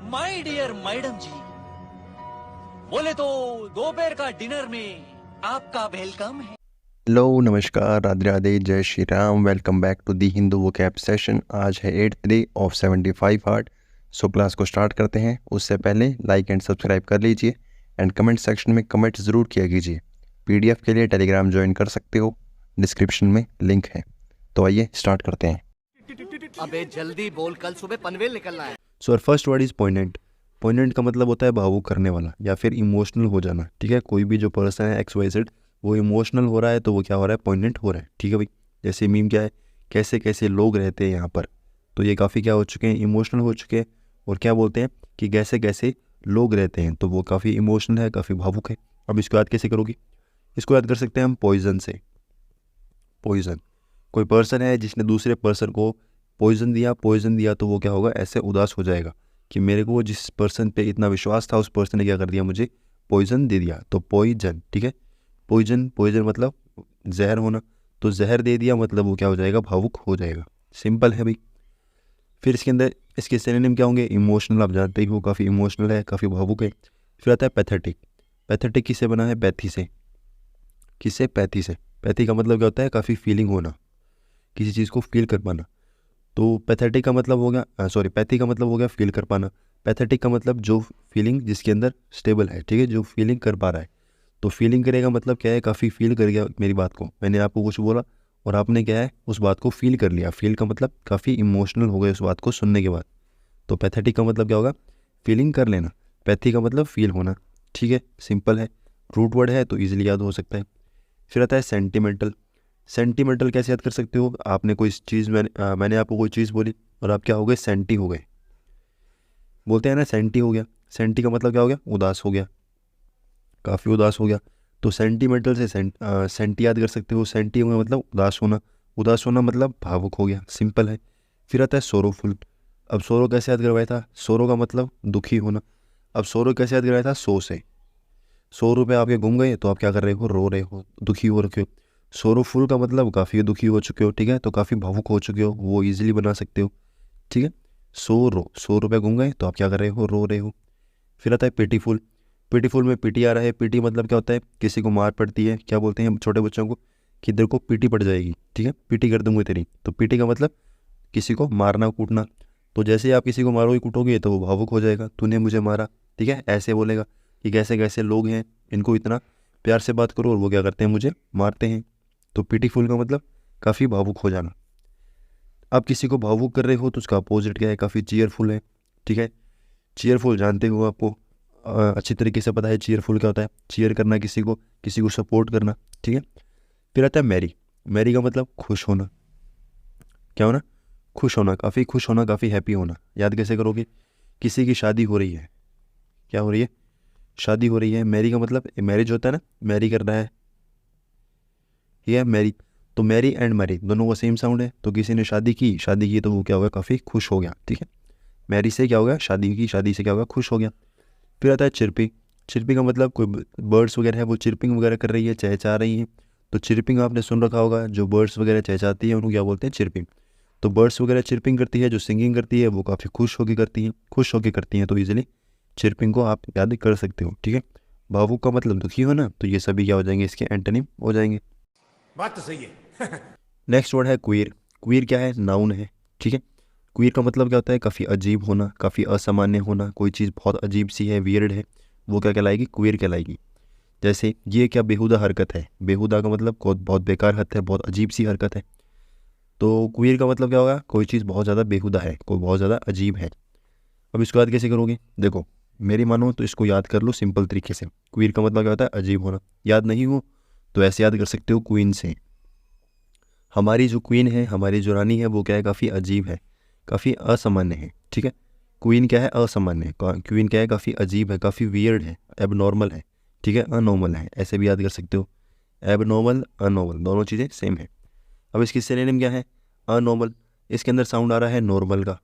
My dear madam जी, बोले तो दोपहर का डिनर में आपका वेलकम है। हेलो, नमस्कार, राधे राधे, जय Shri Ram. Welcome back to the Hindu vocab session. आज है 8th day of 75 hard. So class को स्टार्ट करते हैं। उससे पहले लाइक एंड सब्सक्राइब कर लीजिए एंड कमेंट सेक्शन में कमेंट ज़रूर किया कीजिए। पीडीएफ के लिए टेलीग्राम ज्वाइन कर सकते हो, डिस्क्रिप्शन में लिंक है। तो आइए स्टार्ट करते हैं। अबे जल्दी बोल, कल सुबह पनवेल निकलना है। So our first word is poignant. Poignant का मतलब होता है भावुक करने वाला या फिर इमोशनल हो जाना। ठीक है, कोई भी जो पर्सन है XYZ वो इमोशनल हो रहा है तो वो क्या हो रहा है, पोइनेंट हो रहा है। ठीक है भाई, जैसे मीम क्या है, कैसे कैसे लोग रहते हैं यहाँ पर, तो ये काफ़ी क्या हो चुके हैं, इमोशनल हो चुके हैं। और क्या बोलते हैं कि कैसे कैसे लोग रहते हैं, तो वो काफ़ी इमोशनल है, काफ़ी भावुक है। अब इसको याद कैसे करोगे, इसको याद कर सकते हैं हम पॉइजन से। पॉइजन, कोई पर्सन है जिसने दूसरे पर्सन को पॉइजन दिया तो वो क्या होगा, ऐसे उदास हो जाएगा कि मेरे को जिस पर्सन पे इतना विश्वास था उस पर्सन ने क्या कर दिया, मुझे पॉइजन दे दिया। तो पॉइजन, ठीक है, पॉइजन पॉइजन मतलब जहर होना, तो जहर दे दिया मतलब वो क्या हो जाएगा, भावुक हो जाएगा। सिंपल है भाई। फिर इसके अंदर इसके सिनोनिम क्या होंगे, इमोशनल, आप जानते ही हो, काफ़ी इमोशनल है, काफ़ी भावुक है। फिर आता है पैथेटिक। पैथेटिक किससे बना है, पैथी से। किससे, पैथी से। पैथी का मतलब क्या होता है, काफ़ी फीलिंग होना, किसी चीज़ को फील कर पाना। तो पैथेटिक का मतलब हो गया, पैथी का मतलब हो गया फील कर पाना। पैथेटिक का मतलब जो फीलिंग जिसके अंदर स्टेबल है, ठीक है, जो फीलिंग कर पा रहा है। तो फीलिंग करेगा मतलब क्या है, काफ़ी फील कर गया मेरी बात को, मैंने आपको कुछ बोला और आपने क्या है उस बात को फील कर लिया। फील का मतलब काफ़ी इमोशनल हो गए उस बात को सुनने के बाद। तो पैथेटिक का मतलब क्या होगा, फीलिंग कर लेना। पैथी का मतलब फील होना। ठीक है, सिंपल है, रूट वर्ड है तो ईजिली याद हो सकता है। फिर आता है सेंटिमेंटल। सेंटिमेंटल कैसे याद कर सकते हो, आपने कोई चीज़ मैंने आपको कोई चीज़ बोली और आप क्या हो गए, सेंटी हो गए। बोलते हैं ना सेंटी हो गया। सेंटी का मतलब क्या हो गया, उदास हो गया, काफ़ी उदास हो गया। तो सेंटीमेंटल से सेंटी याद कर सकते हो। सेंटी हो गया मतलब उदास होना, उदास होना मतलब भावुक हो गया। सिंपल है। फिर आता है सोरोफुल। अब सोरो कैसे याद करवाया था, सोरो का मतलब दुखी होना। अब सोरो कैसे याद करवाया था, सो से। 100 रुपये आपके घूम गए तो आप क्या कर रहे हो, रो रहे हो, दुखी हो रखे हो। सोरोफुल का मतलब काफ़ी दुखी हो चुके हो, ठीक है, तो काफ़ी भावुक हो चुके हो, वो इजीली बना सकते हो। ठीक है, 100 रुपये घूम गए तो आप क्या कर रहे हो, रो रहे हो। फिर आता है पिटीफुल। पिटीफुल में पीटी आ रहा है। पीटी मतलब क्या होता है, किसी को मार पड़ती है, क्या बोलते हैं छोटे बच्चों को, कि तेरे को पीटी पड़ जाएगी, ठीक है, पीटी कर दूंगी तेरी। तो पीटी का मतलब किसी को मारना कूटना। तो जैसे ही आप किसी को मारोगे कूटोगे तो वो भावुक हो जाएगा, तूने मुझे मारा, ठीक है, ऐसे बोलेगा कि कैसे कैसे लोग हैं, इनको इतना प्यार से बात करो और वो क्या करते हैं, मुझे मारते हैं। तो पिटीफुल का मतलब काफ़ी भावुक हो जाना। आप किसी को भावुक कर रहे हो तो उसका अपोजिट क्या है, काफ़ी चीयरफुल है। ठीक है, चीयरफुल जानते हो, आपको अच्छी तरीके से पता है चीयरफुल क्या होता है, चीयर करना किसी को सपोर्ट करना। ठीक है, फिर आता है मैरी। मैरी का मतलब खुश होना। क्या होना, खुश होना, काफ़ी खुश होना, काफ़ी हैप्पी होना। याद कैसे करोगे, किसी की शादी हो रही है, क्या हो रही है, शादी हो रही है। मैरी का मतलब मैरिज होता है ना, मैरी कर रहा है, ये है मैरी। तो मैरी एंड मैरी दोनों का सेम साउंड है, तो किसी ने शादी की तो वो क्या होगा, काफ़ी खुश हो गया। ठीक है, मैरी से क्या होगा, शादी की, शादी से क्या होगा, खुश हो गया। फिर आता है चिरपी। चिरपी का मतलब कोई बर्ड्स वगैरह है वो चिरपिंग वगैरह कर रही है, चहचहा रही है। तो चिरपिंग आपने सुन रखा होगा, जो बर्ड्स वगैरह चहचहाती है उनको क्या बोलते हैं, चिरपिंग। तो बर्ड्स वगैरह चिरपिंग करती है, जो सिंगिंग करती है वो काफ़ी खुश होकर करती हैं, तो ईजिली चिरपिंग को आप याद कर सकते हो। ठीक है, भावुक का मतलब दुखी होना, तो ये सभी क्या हो जाएंगे, इसके एंटोनिम हो जाएंगे। बात तो सही है। नेक्स्ट वर्ड है क्वीर। क्वीर क्या है, नाउन है। ठीक है, क्वीर का मतलब क्या होता है, काफ़ी अजीब होना, काफ़ी असामान्य होना, कोई चीज़ बहुत अजीब सी है, वियर्ड है, वो क्या कहलाएगी, क्वीर कहलाएगी। जैसे ये क्या बेहुदा हरकत है, बेहुदा का मतलब बहुत बेकार हरकत है, बहुत अजीब सी हरकत है। तो क्वीर का मतलब क्या होगा, कोई चीज़ बहुत ज़्यादा बेहुदा है, कोई बहुत ज़्यादा अजीब है। अब इसको याद कैसे करोगे, देखो मेरी मानो तो इसको याद कर लो सिंपल तरीके से। क्वीर का मतलब क्या होता है, अजीब होना। याद नहीं हो तो ऐसे याद कर सकते हो, क्वीन से। हमारी जो क्वीन है, हमारी जो रानी है, वो क्या है, काफ़ी अजीब है, काफ़ी असामान्य है। ठीक है, क्वीन क्या है, असामान्य, क्वीन क्या है, काफ़ी अजीब है, काफ़ी वियर्ड है, एबनॉर्मल है। ठीक है, अनॉर्मल है, ऐसे भी याद कर सकते हो। एबनॉर्मल, अनॉर्मल दोनों चीज़ें सेम है। अब इसकी सिनोनिम क्या है, अनॉर्मल। इसके अंदर साउंड आ रहा है नॉर्मल का।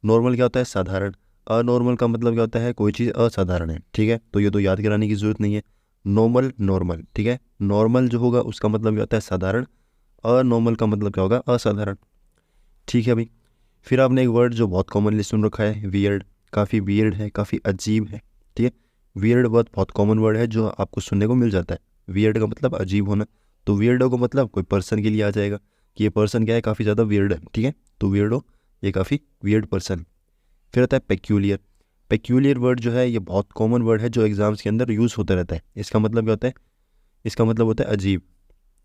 नॉर्मल क्या होता है, साधारण। अनॉर्मल का मतलब क्या होता है, कोई चीज़ असाधारण है। ठीक है, तो ये तो याद कराने की ज़रूरत नहीं है। नॉर्मल, नॉर्मल, ठीक है, नॉर्मल जो होगा उसका मतलब क्या होता है, साधारण। अनॉर्मल का मतलब क्या होगा, असाधारण। ठीक है भाई। फिर आपने एक वर्ड जो बहुत कॉमनली सुन रखा है, वियर्ड। काफ़ी वियर्ड है, काफ़ी अजीब है, ठीक है। वियर्ड वर्ड बहुत कॉमन वर्ड है जो आपको सुनने को मिल जाता है। वियर्ड का मतलब अजीब होना, तो वियर्डो का मतलब कोई पर्सन के लिए आ जाएगा कि ये पर्सन क्या है, काफ़ी ज़्यादा वियर्ड है, ठीक है। तो वियर्डो ये काफ़ी वियर्ड पर्सन है। फिर आता है पेक्यूलियर। पेक्यूलियर वर्ड जो है ये बहुत कॉमन वर्ड है जो एग्जाम्स के अंदर यूज़ होता रहता है। इसका मतलब क्या होता है, इसका मतलब होता है अजीब।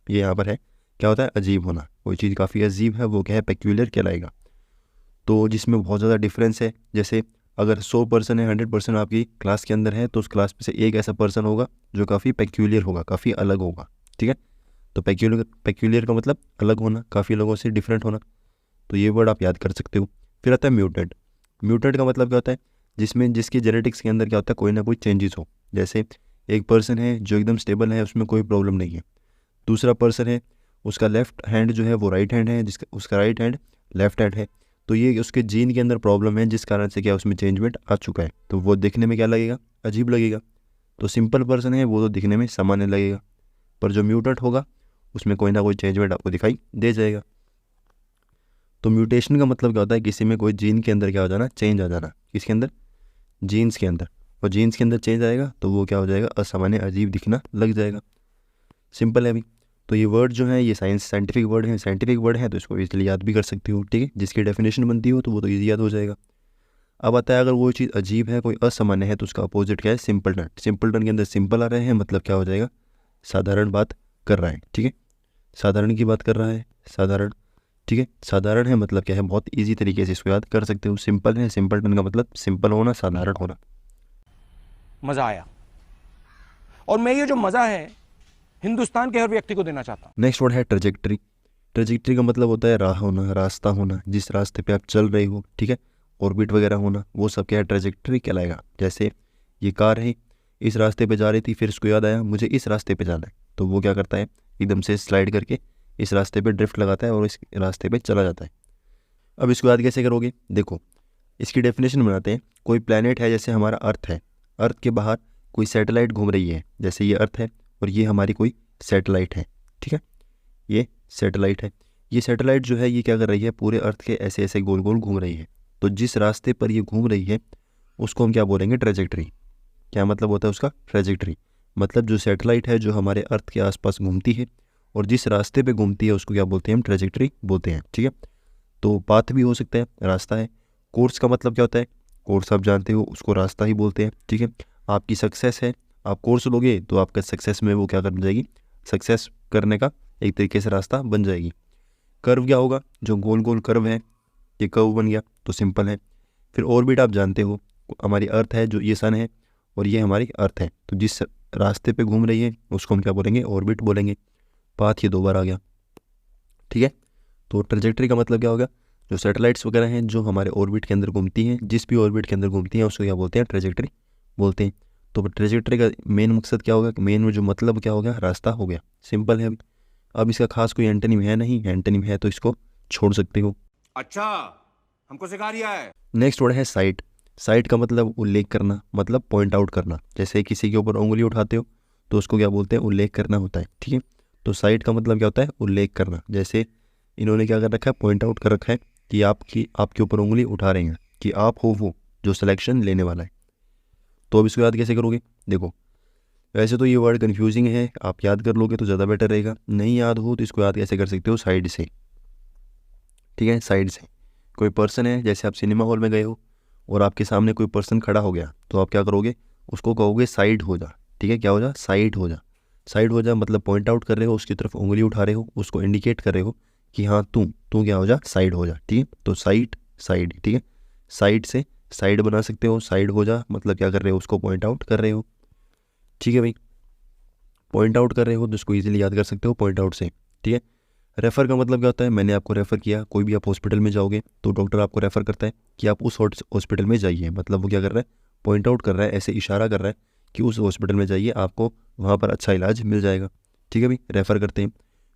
ये यहाँ पर है, क्या होता है, अजीब होना। कोई चीज़ काफ़ी अजीब है वो क्या है, पेक्यूलियर कहलाएगा। तो जिसमें बहुत ज़्यादा डिफरेंस है, जैसे अगर 100 पर्सन है, 100% आपकी क्लास के अंदर है, तो उस क्लास में से एक ऐसा पर्सन होगा जो काफ़ी पेक्यूलियर होगा, काफ़ी अलग होगा, ठीक है। तो पेक्यूलियर का मतलब अलग होना, काफ़ी लोगों से डिफरेंट होना। तो ये वर्ड आप याद कर सकते हो। फिर आता है म्यूटेंट। म्यूटेंट का मतलब क्या होता है, जिसकी जेनेटिक्स के अंदर क्या होता है, कोई ना कोई चेंजेस हो। जैसे एक पर्सन है जो एकदम स्टेबल है, उसमें कोई प्रॉब्लम नहीं है। दूसरा पर्सन है, उसका लेफ्ट हैंड जो है वो राइट हैंड है, उसका राइट हैंड लेफ्ट हैंड है। तो ये उसके जीन के अंदर प्रॉब्लम है, जिस कारण से क्या उसमें चेंजमेंट आ चुका है। तो वो दिखने में क्या लगेगा, अजीब लगेगा। तो सिंपल पर्सन है वो तो दिखने में सामान्य लगेगा, पर जो म्यूटेंट होगा उसमें कोई ना कोई चेंजमेंट आपको दिखाई दे जाएगा। तो म्यूटेशन का मतलब क्या होता है, किसी में कोई जीन के अंदर क्या हो जाना, चेंज आ जाना। किसके अंदर, जीन्स के अंदर। और जीन्स के अंदर चेंज आएगा तो वो क्या हो जाएगा, असामान्य, अजीब दिखना लग जाएगा। सिंपल है अभी। तो ये वर्ड जो है ये साइंटिफिक वर्ड है, तो इसको इजीली याद भी कर सकते हो, ठीक है। जिसकी डेफिनेशन बनती हो तो वो तो ईजी याद हो जाएगा। अब आता है अगर वो चीज़ अजीब है, कोई असामान्य है, तो उसका अपोजिट क्या है, सिंपलटन। सिंपलटन के अंदर सिंपल आ रहे हैं, मतलब क्या हो जाएगा, साधारण बात कर रहा है, ठीक है। साधारण की बात कर रहा है, साधारण, ठीक है। साधारण है मतलब क्या है, बहुत ईजी तरीके से इसको याद कर सकते हो। सिंपल है, सिंपलटन का मतलब सिंपल होना, साधारण होना। मजा आया, और मैं ये जो मजा है हिंदुस्तान के हर व्यक्ति को देना चाहता हूं। नेक्स्ट वर्ड है ट्रेजेक्टरी। ट्रेजेक्टरी का मतलब होता है राह होना, रास्ता होना, जिस रास्ते पे आप चल रहे हो, ठीक है। ऑर्बिट वगैरह होना, वो सब क्या है, ट्रेजेक्टरी कहलाएगा। जैसे ये कार है, इस रास्ते पे जा रही थी, फिर इसको याद आया मुझे इस रास्ते पे जाना है, तो वो क्या करता है, एकदम से स्लाइड करके इस रास्ते पे ड्रिफ्ट लगाता है और इस रास्ते पे चला जाता है। अब इसको याद कैसे करोगे, देखो इसकी डेफिनेशन बनाते हैं। कोई प्लैनेट है, जैसे हमारा अर्थ है, अर्थ के बाहर कोई सैटेलाइट घूम रही है, जैसे ये अर्थ है और ये हमारी कोई सैटेलाइट है, ठीक है। ये सैटेलाइट है, ये सैटेलाइट जो है ये क्या कर रही है, पूरे अर्थ के ऐसे ऐसे गोल गोल घूम रही है। तो जिस रास्ते पर ये घूम रही है उसको हम क्या बोलेंगे, ट्रेजेक्टरी। क्या मतलब होता है उसका, ट्रेजेक्टरी। मतलब जो सैटेलाइट है जो हमारे अर्थ के आसपास घूमती है और जिस रास्ते पे घूमती है उसको क्या बोलते हैं, हम ट्रेजेक्टरी बोलते हैं, ठीक है। तो पाथ भी हो सकता है, रास्ता है। कोर्स का मतलब क्या होता है, कोर्स आप जानते हो, उसको रास्ता ही बोलते हैं, ठीक है। आपकी सक्सेस है, आप कोर्स लोगे तो आपका सक्सेस में वो क्या कर जाएगी, सक्सेस करने का एक तरीके से रास्ता बन जाएगी। कर्व क्या होगा, जो गोल गोल कर्व है, ये कर्व बन गया तो सिंपल है। फिर ऑर्बिट आप जानते हो, हमारी अर्थ है, जो ये सन है और ये हमारी अर्थ है, तो जिस रास्ते पे घूम रही है उसको हम क्या बोलेंगे, ऑर्बिट बोलेंगे। पाथ ये 2 बार आ गया, ठीक है। तो ट्रेजेक्टरी का मतलब क्या होगा, जो सैटेलाइट्स वगैरह हैं जो हमारे ऑर्बिट के अंदर घूमती हैं, जिस भी ऑर्बिट के अंदर घूमती हैं उसको क्या बोलते हैं, ट्रेजेक्टरी बोलते हैं। तो ट्रेजेक्टरी का मेन मकसद क्या होगा, मेन में जो मतलब क्या हो गया, रास्ता हो गया। सिंपल है। अब इसका खास कोई एंटोनिम है नहीं, एंटोनिम है तो इसको छोड़ सकते हो। अच्छा, हमको सिखा रिया है। नेक्स्ट वर्ड है साइट। साइट का मतलब उल्लेख करना, मतलब पॉइंट आउट करना। जैसे किसी के ऊपर उंगली उठाते हो तो उसको क्या बोलते हैं, उल्लेख करना होता है, ठीक है। तो साइट का मतलब क्या होता है, उल्लेख करना। जैसे इन्होंने क्या कर रखा है, पॉइंट आउट कर रखा है कि आपके ऊपर उंगली उठा रहे हैं कि आप हो वो जो सिलेक्शन लेने वाला है। तो अब इसको याद कैसे करोगे, देखो वैसे तो ये वर्ड कन्फ्यूजिंग है, आप याद कर लोगे तो ज़्यादा बेटर रहेगा। नहीं याद हो तो इसको याद कैसे कर सकते हो, साइड से, ठीक है। साइड से कोई पर्सन है, जैसे आप सिनेमा हॉल में गए हो और आपके सामने कोई पर्सन खड़ा हो गया, तो आप क्या करोगे, उसको कहोगे साइड हो जा, ठीक है। क्या हो जा, साइड हो जा। साइड हो जा मतलब पॉइंट आउट कर रहे हो, उसकी तरफ उंगली उठा रहे हो, उसको इंडिकेट कर रहे हो कि हाँ तू क्या हो जा, साइड हो जा, ठीक है। तो साइड, ठीक है। साइड से साइड बना सकते हो, साइड हो जा मतलब क्या कर रहे हो, उसको पॉइंट आउट कर रहे हो, ठीक है भाई। पॉइंट आउट कर रहे हो तो उसको ईजिली याद कर सकते हो पॉइंट आउट से, ठीक है। रेफ़र का मतलब क्या होता है, मैंने आपको रेफ़र किया। कोई भी आप हॉस्पिटल में जाओगे तो डॉक्टर आपको रेफ़र करता है कि आप उस हॉस्पिटल में जाइए, मतलब वो क्या कर रहा है, पॉइंट आउट कर रहा है, ऐसे इशारा कर रहा है कि उस हॉस्पिटल में जाइए, आपको वहाँ पर अच्छा इलाज मिल जाएगा, ठीक है भाई। रेफ़र करते हैं।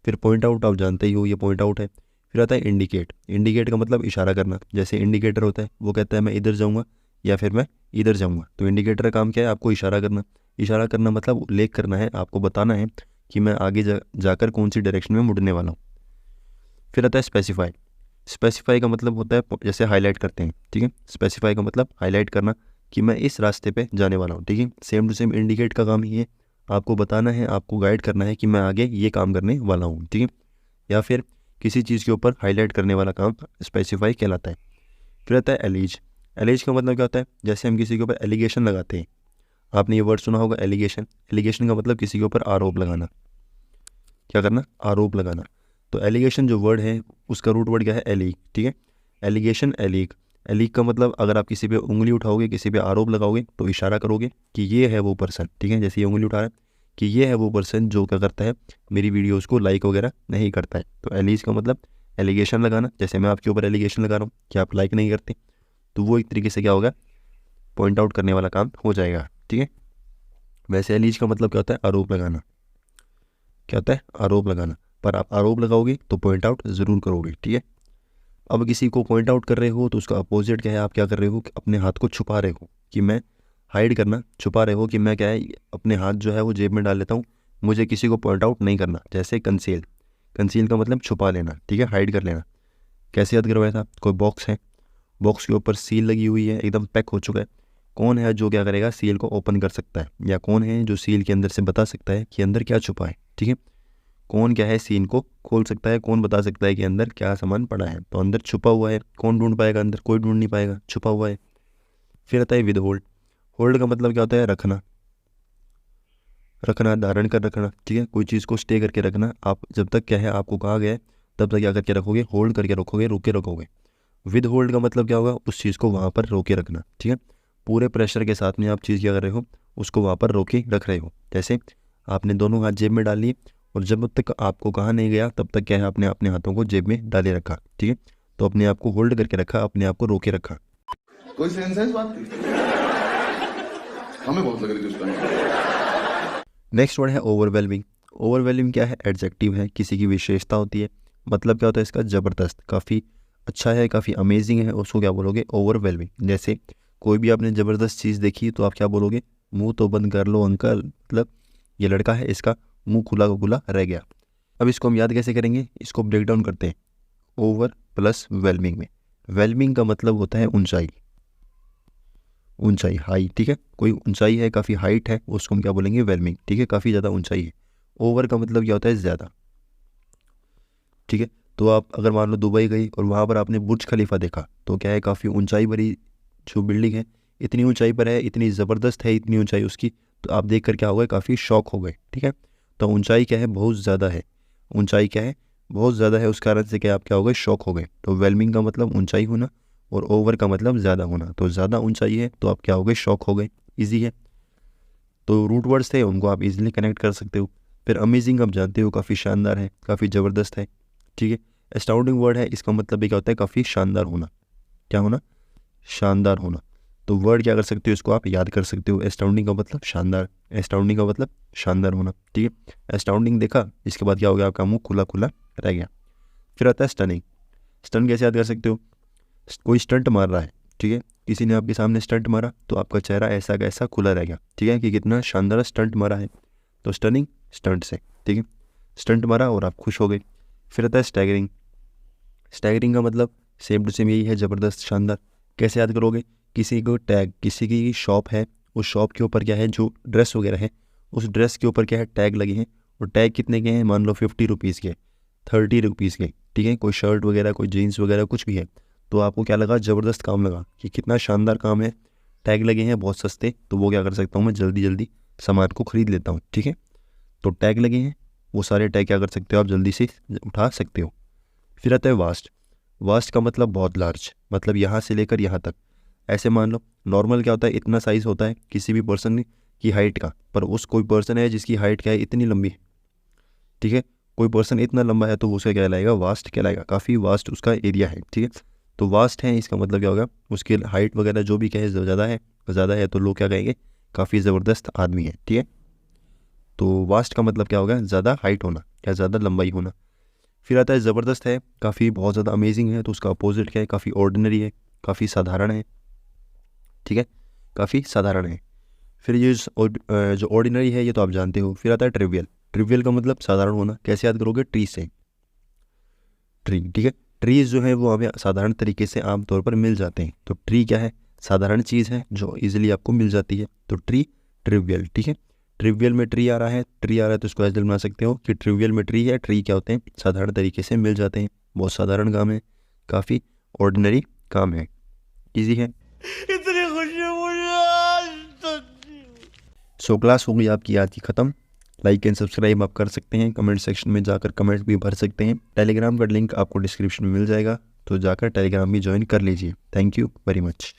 फिर पॉइंट आउट आप जानते ही हो, ये पॉइंट आउट है। फिर आता है इंडिकेट। इंडिकेट का मतलब इशारा करना। जैसे इंडिकेटर होता है, वो कहता है मैं इधर जाऊँगा या फिर मैं इधर जाऊँगा। तो इंडिकेटर का काम क्या है, आपको इशारा करना। इशारा करना मतलब उल्लेख करना है, आपको बताना है कि मैं आगे जाकर कौन सी डायरेक्शन में मुड़ने वाला हूँ। फिर आता है स्पेसिफाई। स्पेसिफाई का मतलब होता है जैसे हाईलाइट करते हैं, ठीक है। स्पेसिफाई का मतलब हाईलाइट करना कि मैं इस रास्ते पे जाने वाला हूँ, ठीक है। सेम टू सेम इंडिकेट का काम ही है, आपको बताना है, आपको गाइड करना है कि मैं आगे ये काम करने वाला हूँ, ठीक है। या फिर किसी चीज़ के ऊपर हाईलाइट करने वाला काम स्पेसिफाई कहलाता है। फिर आता है एलिज। एलिज का मतलब क्या होता है, जैसे हम किसी के ऊपर एलिगेशन लगाते हैं, आपने ये वर्ड सुना होगा एलिगेशन। एलिगेशन का मतलब किसी के ऊपर आरोप लगाना, क्या करना, आरोप लगाना। तो एलिगेशन जो वर्ड है उसका रूट वर्ड क्या है, एलीग, ठीक है। एलिगेशन, एलीग। एलीग का मतलब अगर आप किसी पे उंगली उठाओगे, किसी पे आरोप लगाओगे तो इशारा करोगे कि ये है वो पर्सन, ठीक है। जैसे ये उंगली उठा रहा है कि ये है वो पर्सन जो क्या करता है, मेरी वीडियोज़ को लाइक वगैरह नहीं करता है। तो एलीज का मतलब एलिगेशन लगाना, जैसे मैं आपके ऊपर एलिगेशन लगा रहा हूँ कि आप लाइक नहीं करते, तो वो एक तरीके से क्या होगा, पॉइंट आउट करने वाला काम हो जाएगा, ठीक है। वैसे एलीज का मतलब क्या होता है, आरोप लगाना, क्या होता है, आरोप लगाना। पर आप आरोप लगाओगे तो पॉइंट आउट ज़रूर करोगे, ठीक है। अब किसी को पॉइंट आउट कर रहे हो तो उसका अपोजिट क्या है, आप क्या कर रहे हो कि अपने हाथ को छुपा रहे हो, कि मैं हाइड करना, छुपा रहे हो कि मैं क्या है अपने हाथ जो है वो जेब में डाल लेता हूँ, मुझे किसी को पॉइंट आउट नहीं करना। जैसे कंसील, कंसील का मतलब छुपा लेना, ठीक है, हाइड कर लेना। कैसे याद करवाया था, कोई बॉक्स है, बॉक्स के ऊपर सील लगी हुई है, एकदम पैक हो चुका है, कौन है जो क्या करेगा, सील को ओपन कर सकता है, या कौन है जो सील के अंदर से बता सकता है कि अंदर क्या छुपा है, ठीक है। कौन क्या है सीन को खोल सकता है, कौन बता सकता है कि अंदर क्या सामान पड़ा है, तो अंदर छुपा हुआ है, कौन ढूंढ पाएगा, अंदर कोई ढूंढ नहीं पाएगा, छुपा हुआ है। फिर आता है विद होल्ड। होल्ड का मतलब क्या होता है, रखना, रखना, धारण कर रखना, ठीक है। कोई चीज़ को स्टे करके रखना, आप जब तक क्या है आपको कहा गया है तब तक क्या करके रखोगे, होल्ड करके रखोगे, रोके रखोगे। विद होल्ड का मतलब क्या होगा, उस चीज़ को वहाँ पर रोके रखना, ठीक है। पूरे प्रेशर के साथ में आप चीज़ क्या कर रहे हो, उसको वहाँ पर रोके रख रहे हो। जैसे आपने दोनों हाथ जेब में डाल लिए और जब तक आपको कहा नहीं गया तब तक क्या है आपने अपने हाथों को जेब में डाले रखा, ठीक है। तो अपने आप को होल्ड करके रखा, अपने आप को रोके रखा। कोई सेंस है इस बात की? हमें बहुत लग रही थी उस टाइम। नेक्स्ट वर्ड है ओवरवेलमिंग। ओवरवेलमिंग क्या है, एडजेक्टिव है, किसी की विशेषता होती है। मतलब क्या होता है इसका, ज़बरदस्त, काफ़ी अच्छा है, काफ़ी अमेजिंग है, उसको क्या बोलोगे, ओवरवेलमिंग। जैसे कोई भी आपने ज़बरदस्त चीज़ देखी तो आप क्या बोलोगे, मुंह तो बंद कर लो अंकल, मतलब ये लड़का है इसका मुंह खुला का खुला रह गया। अब इसको हम याद कैसे करेंगे, इसको ब्रेक डाउन करते हैं ओवर प्लस वेलमिंग में। वेलमिंग का मतलब होता है ऊंचाई, ऊंचाई, हाई, ठीक है। कोई ऊंचाई है, काफ़ी हाइट है, उसको हम क्या बोलेंगे, वेलमिंग, ठीक है, काफ़ी ज़्यादा ऊंचाई है। ओवर का मतलब क्या होता है, ज़्यादा, ठीक है। तो आप अगर मान लो दुबई गई और वहाँ पर आपने बुर्ज खलीफा देखा तो क्या है, काफ़ी ऊंचाई भरी जो बिल्डिंग है, इतनी ऊंचाई पर है, इतनी ज़बरदस्त है, इतनी ऊंचाई उसकी, तो आप देख कर क्या हो गए, काफ़ी शौक हो गए, ठीक है। तो ऊंचाई क्या है, बहुत ज़्यादा है, ऊंचाई क्या है, बहुत ज़्यादा है, उस कारण से क्या आप क्या हो गए, शौक हो गए। तो वेलमिंग का मतलब ऊंचाई होना और ओवर का मतलब ज़्यादा होना। तो ज़्यादा ऊंचाई है तो आप क्या हो गए, शौक हो गए, ईजी है। तो रूट वर्ड्स थे उनको आप इजीली कनेक्ट कर सकते हो। फिर अमेजिंग आप जानते हो, काफ़ी शानदार है, काफ़ी ज़बरदस्त है, ठीक है। एस्टाउंडिंग वर्ड है, इसका मतलब भी क्या होता है, काफ़ी शानदार होना, क्या होना, शानदार होना। तो वर्ड क्या कर सकते हो, इसको आप याद कर सकते हो। एस्टाउंडिंग का मतलब शानदार, एस्टाउंडिंग का मतलब शानदार होना, ठीक है। एस्टाउंडिंग देखा, इसके बाद क्या हो गया, आपका मुंह खुला खुला रह गया। फिर आता है स्टनिंग। स्टन कैसे याद कर सकते हो, कोई स्टंट मार रहा है, ठीक है, किसी ने आपके सामने स्टंट मारा तो आपका चेहरा ऐसा का ऐसा खुला रह गया, ठीक है, कि कितना शानदार स्टंट मारा है। तो स्टनिंग स्टंट से, ठीक है, स्टंट मारा और आप खुश हो गए। फिर आता है स्टैगरिंग। स्टैगरिंग का मतलब सेम टू सेम यही है, ज़बरदस्त, शानदार। कैसे याद करोगे, किसी को टैग, किसी की शॉप है, उस शॉप के ऊपर क्या है, जो ड्रेस वगैरह है उस ड्रेस के ऊपर क्या है, टैग लगे हैं, और टैग कितने के हैं, मान लो 50 रुपीज़ के, 30 रुपीज़ के, ठीक है। कोई शर्ट वगैरह, कोई जीन्स वगैरह कुछ भी है, तो आपको क्या लगा, ज़बरदस्त काम लगा कि कितना शानदार काम है, टैग लगे हैं बहुत सस्ते, तो वो क्या कर सकता हूँ मैं, जल्दी जल्दी सामान को ख़रीद लेता हूँ, ठीक है। तो टैग लगे हैं, वो सारे टैग क्या कर सकते हो आप, जल्दी से उठा सकते हो। फिर आता है वास्ट। वास्ट का मतलब बहुत लार्ज, मतलब यहाँ से लेकर यहाँ तक। ऐसे मान लो नॉर्मल क्या होता है, इतना साइज़ होता है किसी भी पर्सन की हाइट का, पर उस कोई पर्सन है जिसकी हाइट क्या है, इतनी लंबी है, ठीक है। कोई पर्सन इतना लंबा है तो उसे क्या कहलाएगा, वास्ट कहलाएगा, काफ़ी वास्ट उसका एरिया है, ठीक है। तो वास्ट है, इसका मतलब क्या होगा, उसकी हाइट वगैरह जो भी कहे ज़्यादा है तो लोग क्या कहेंगे, काफ़ी ज़बरदस्त आदमी है, ठीक है। तो वास्ट का मतलब क्या होगा, ज़्यादा हाइट होना या ज़्यादा लंबाई होना। फिर आता है ज़बरदस्त है, काफ़ी बहुत ज़्यादा अमेजिंग है, तो उसका अपोजिट क्या है, काफ़ी ऑर्डिनरी है, काफ़ी साधारण है, ठीक है, काफ़ी साधारण है। फिर ये जो ऑर्डिनरी है ये तो आप जानते हो। फिर आता है ट्रिवियल। ट्रिवियल का मतलब साधारण होना। कैसे याद करोगे, ट्री से, ट्री, ठीक है। ट्रीज जो है वो हमें साधारण तरीके से आमतौर पर मिल जाते हैं। तो ट्री क्या है? साधारण चीज़ है जो इजीली आपको मिल जाती है। तो ट्री, ट्रिवियल, ठीक है। ट्रिवियल में ट्री आ रहा है, तो इसको ऐसे बना सकते हो कि ट्रिवियल में ट्री है, ट्री क्या होते हैं? साधारण तरीके से मिल जाते हैं, बहुत साधारण काम है, काफ़ी ऑर्डिनरी काम है, इजी है। इतनी खुशी मुझे सो क्लास हो गई आपकी आज की ख़त्म। लाइक एंड सब्सक्राइब आप कर सकते हैं, कमेंट सेक्शन में जाकर कमेंट भी भर सकते हैं। टेलीग्राम का लिंक आपको डिस्क्रिप्शन में मिल जाएगा, तो जाकर टेलीग्राम भी ज्वाइन कर लीजिए। Thank you very much.